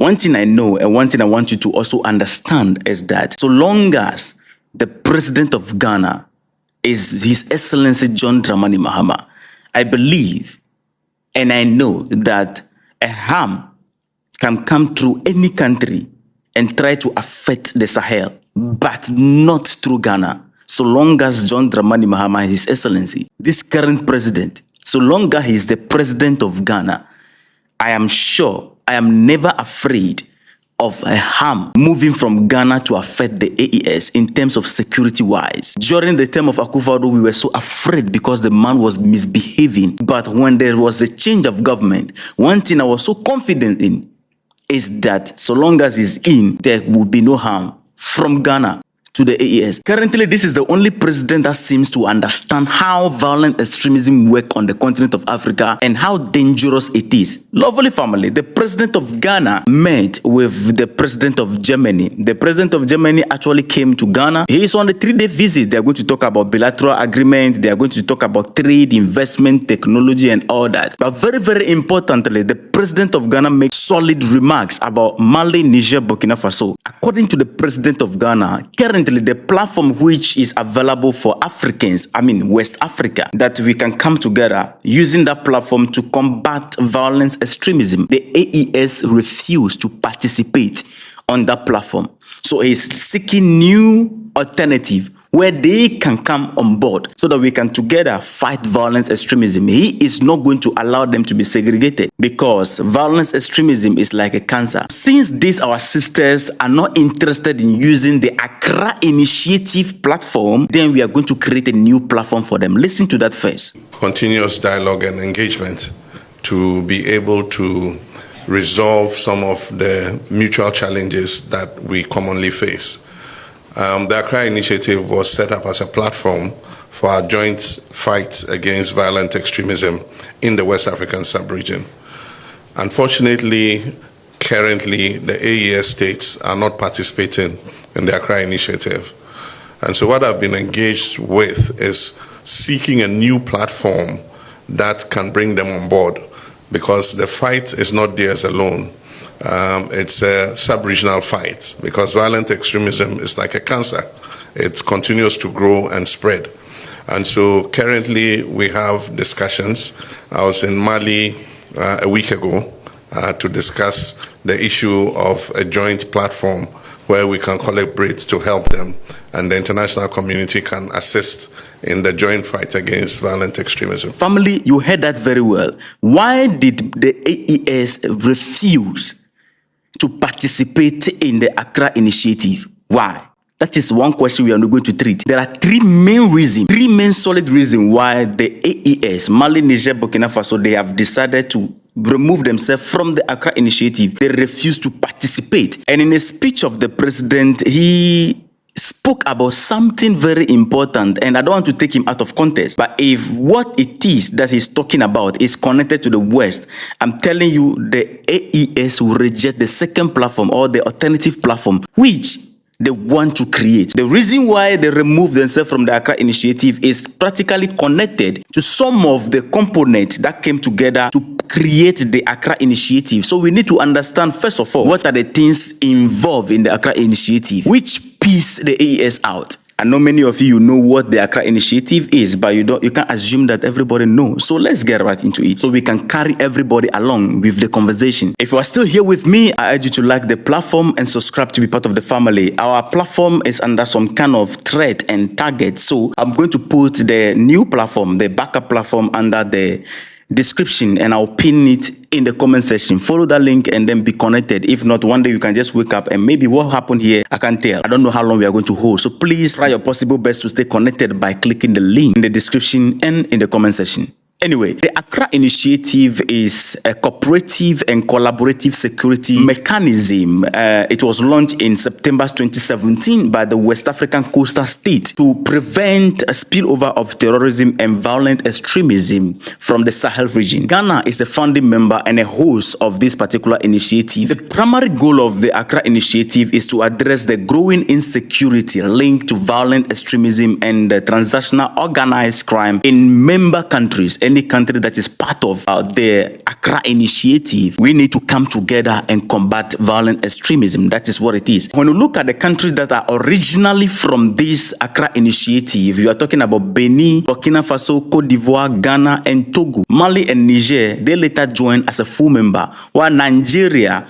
One thing I know and one thing I want you to also understand is that so long as the president of Ghana is His Excellency JOHN Dramani Mahama, I believe and I know that a harm can come through any country and try to affect the Sahel, but not through Ghana. So long as JOHN Dramani Mahama, His Excellency, this current president, so long as he is the president of Ghana, I am sure, I am never afraid of a harm moving from Ghana to affect the AES in terms of security-wise. During the term of Akufo-Addo, we were so afraid because the man was misbehaving. But when there was a change of government, one thing I was so confident in is that so long as he's in, there will be no harm from Ghana to the AES. Currently, this is the only president that seems to understand how violent extremism works on the continent of Africa and how dangerous it is. Lovely family, the president of Ghana met with the president of Germany. The president of Germany actually came to Ghana. He is on a 3-day visit. They are going to talk about bilateral agreement. They are going to talk about trade, investment, technology, and all that. But very, very importantly, the president of Ghana makes solid remarks about Mali, Niger, Burkina Faso. According to the president of Ghana, currently the platform which is available for Africans, West Africa, that we can come together using that platform to combat violence extremism. The AES refused to participate on that platform. So he's seeking new alternative where they can come on board so that we can together fight violence extremism. He is not going to allow them to be segregated because violence extremism is like a cancer. Since these our sisters are not interested in using the Accra Initiative platform, then we are going to create a new platform for them. Listen to that first. Continuous dialogue and engagement to be able to resolve some of the mutual challenges that we commonly face. The Accra Initiative was set up as a platform for our joint fight against violent extremism in the West African sub-region. Unfortunately, currently, the AES states are not participating in the Accra Initiative. And so what I've been engaged with is seeking a new platform that can bring them on board, because the fight is not theirs alone. It's a sub-regional fight because violent extremism is like a cancer. It continues to grow and spread. And so currently we have discussions. I was in Mali a week ago to discuss the issue of a joint platform where we can collaborate to help them and the international community can assist in the joint fight against violent extremism. Family, you heard that very well. Why did the AES refuse to participate in the Accra Initiative? Why? That is one question we are not going to treat. There are three main solid reasons why the AES, Mali, Niger, Burkina Faso, they have decided to remove themselves from the Accra Initiative. They refuse to participate. And in a speech of the president, he spoke about something very important, and I don't want to take him out of context, but if what it is that he's talking about is connected to the West, I'm telling you the AES will reject the second platform or the alternative platform which they want to create. The reason why they remove themselves from the Accra Initiative is practically connected to some of the components that came together to create the Accra Initiative. So we need to understand, first of all, what are the things involved in the Accra Initiative, which piece the AES out. I know many of you know what the Accra Initiative is, but you can't assume that everybody knows. So let's get right into it so we can carry everybody along with the conversation. If you are still here with me, I urge you to like the platform and subscribe to be part of the family. Our platform is under some kind of threat and target. So I'm going to put the new platform, the backup platform, under the description, and I'll pin it in the comment section. Follow that link and then be connected. If not, one day you can just wake up and maybe what happened here, I can't tell. I don't know how long we are going to hold. So please try your possible best to stay connected by clicking the link in the description and in the comment section. Anyway, the Accra Initiative is a cooperative and collaborative security mechanism. It was launched in September 2017 by the West African coastal state to prevent a spillover of terrorism and violent extremism from the Sahel region. Ghana is a founding member and a host of this particular initiative. The primary goal of the Accra Initiative is to address the growing insecurity linked to violent extremism and transnational organized crime in member countries. And any country that is part of the Accra Initiative, we need to come together and combat violent extremism. That is what it is. When you look at the countries that are originally from this Accra Initiative, you are talking about Benin, Burkina Faso, Cote d'Ivoire, Ghana, and Togo. Mali and Niger, they later joined as a full member, while Nigeria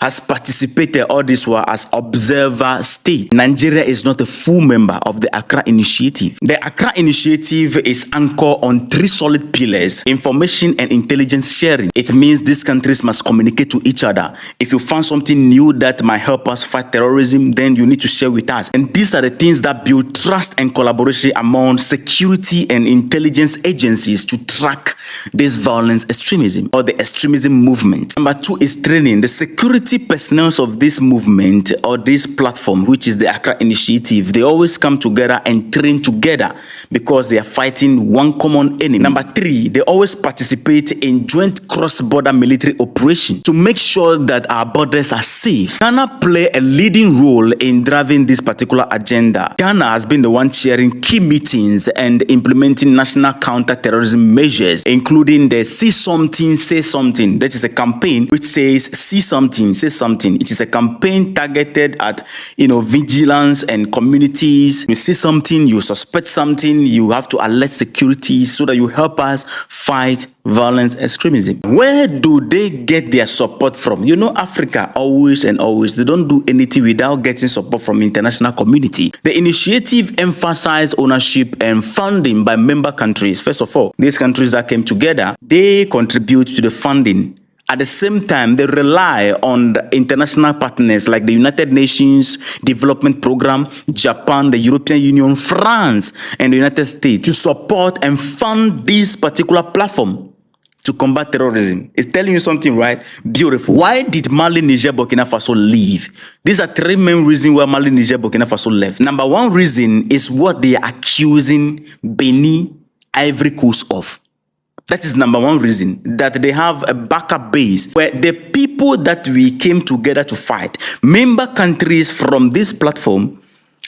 has participated all this while as observer state. Nigeria is not a full member of the Accra Initiative. The Accra Initiative is anchored on 3 solid pillars: information and intelligence sharing. It means these countries must communicate to each other. If you find something new that might help us fight terrorism, then you need to share with us. And these are the things that build trust and collaboration among security and intelligence agencies to track this violence extremism or the extremism movement. Number 2 is training. The security personnel of this movement or this platform, which is the Accra Initiative, they always come together and train together because they are fighting one common enemy. Number 3, they always participate in joint cross-border military operations to make sure that our borders are safe. Ghana play a leading role in driving this particular agenda. Ghana has been the one chairing key meetings and implementing national counter-terrorism measures, including the See Something, Say Something. That is a campaign which says see something, say something. It is a campaign targeted at, vigilance and communities. You see something, you suspect something, you have to alert security so that you help us fight violent extremism. Where do they get their support from? Africa always and always, they don't do anything without getting support from international community. The initiative emphasized ownership and funding by member countries. First of all, these countries that came together, they contribute to the funding. At the same time, they rely on the international partners like the United Nations Development Program, Japan, the European Union, France, and the United States to support and fund this particular platform to combat terrorism. It's telling you something, right? Beautiful. Why did Mali, Niger, Burkina Faso leave? These are 3 main reasons why Mali, Niger, Burkina Faso left. Number 1 reason is what they are accusing Benin, Ivory Coast of. That is number 1 reason, that they have a backup base where the people that we came together to fight, member countries from this platform,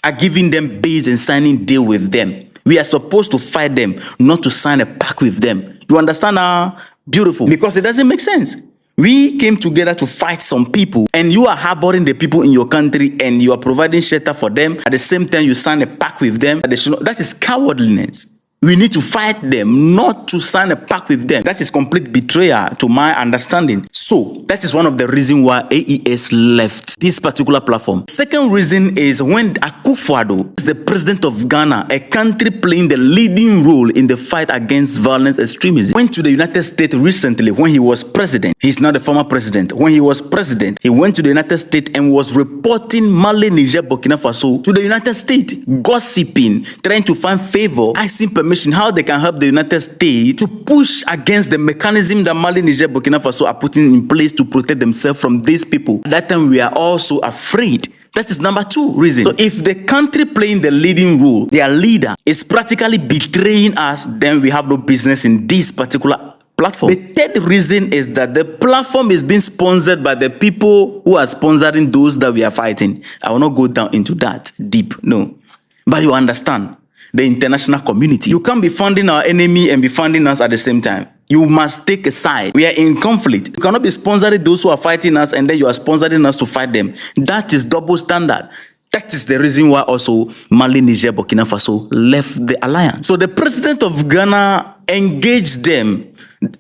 are giving them base and signing deal with them. We are supposed to fight them, not to sign a pact with them. You understand now? Beautiful. Because it doesn't make sense. We came together to fight some people, and you are harboring the people in your country and you are providing shelter for them. At the same time, you sign a pact with them. That is cowardliness. We need to fight them, not to sign a pact with them. That is complete betrayal to my understanding. So that is one of the reasons why AES left this particular platform. Second reason is when Akufo-Addo is the president of Ghana, a country playing the leading role in the fight against violence extremism, went to the United States recently when he was president. He's not the former president. When he was president, he went to the United States and was reporting Mali, Niger, Burkina Faso to the United States, gossiping, trying to find favor, asking permission how they can help the United States to push against the mechanism that Mali, Niger, Burkina Faso are putting in place to protect themselves from these people. At that time, we are also afraid. That is number 2 reason. So if the country playing the leading role, their leader, is practically betraying us, then we have no business in this particular platform. The third reason is that the platform is being sponsored by the people who are sponsoring those that we are fighting. I will not go down into that deep, no. But you understand. The international community. You can't be funding our enemy and be funding us at the same time. You must take a side. We are in conflict. You cannot be sponsoring those who are fighting us and then you are sponsoring us to fight them. That is double standard. That is the reason why also Mali, Niger, Burkina Faso left the alliance. So the president of Ghana engaged them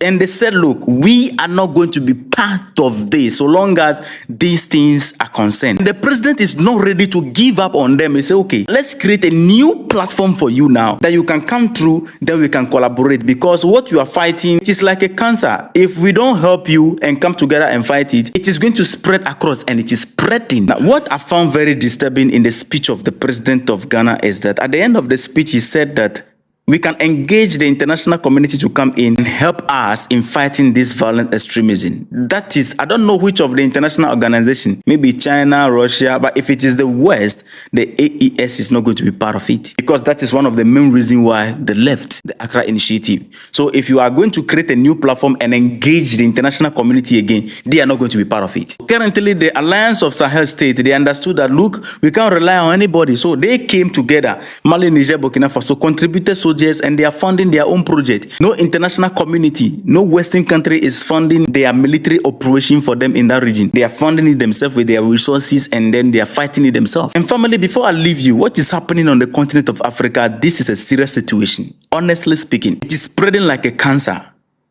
and they said, look, we are not going to be part of this so long as these things are concerned. The president is not ready to give up on them. He said, okay, let's create a new platform for you now that you can come through, then we can collaborate, because what you are fighting is like a cancer. If we don't help you and come together and fight it, it is going to spread across, and it is spreading. Now, what I found very disturbing in the speech of the president of Ghana is that at the end of the speech, he said that we can engage the international community to come in and help us in fighting this violent extremism. That is, I don't know which of the international organization, maybe China, Russia, but if it is the West, the AES is not going to be part of it, because that is one of the main reasons why they left the Accra Initiative. So if you are going to create a new platform and engage the international community again, they are not going to be part of it. Currently, the Alliance of Sahel States, they understood that, look, we can't rely on anybody. So they came together. Mali, Niger, Burkina Faso contributed so soldiers and they are funding their own project. No international community, no Western country is funding their military operation for them in that region. They are funding it themselves with their resources and then they are fighting it themselves. And family, before I leave you, what is happening on the continent of Africa, this is a serious situation. Honestly speaking, it is spreading like a cancer,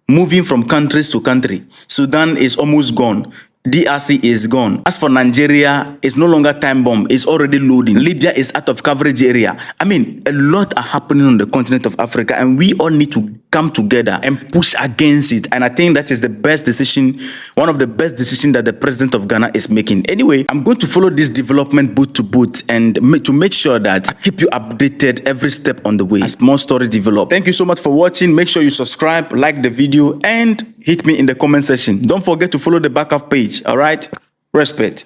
moving from countries to country. Sudan is almost gone. DRC is gone. As for Nigeria, it's no longer time bomb. It's already loading. Libya is out of coverage area. I mean, a lot are happening on the continent of Africa and we all need to come together and push against it. And I think that is the best decision, one of the best decisions that the president of Ghana is making. Anyway, I'm going to follow this development boot to boot and to make sure that I keep you updated every step on the way as more story develop. Thank you so much for watching. Make sure you subscribe, like the video, and hit me in the comment section. Don't forget to follow the backup page. All right? Respect.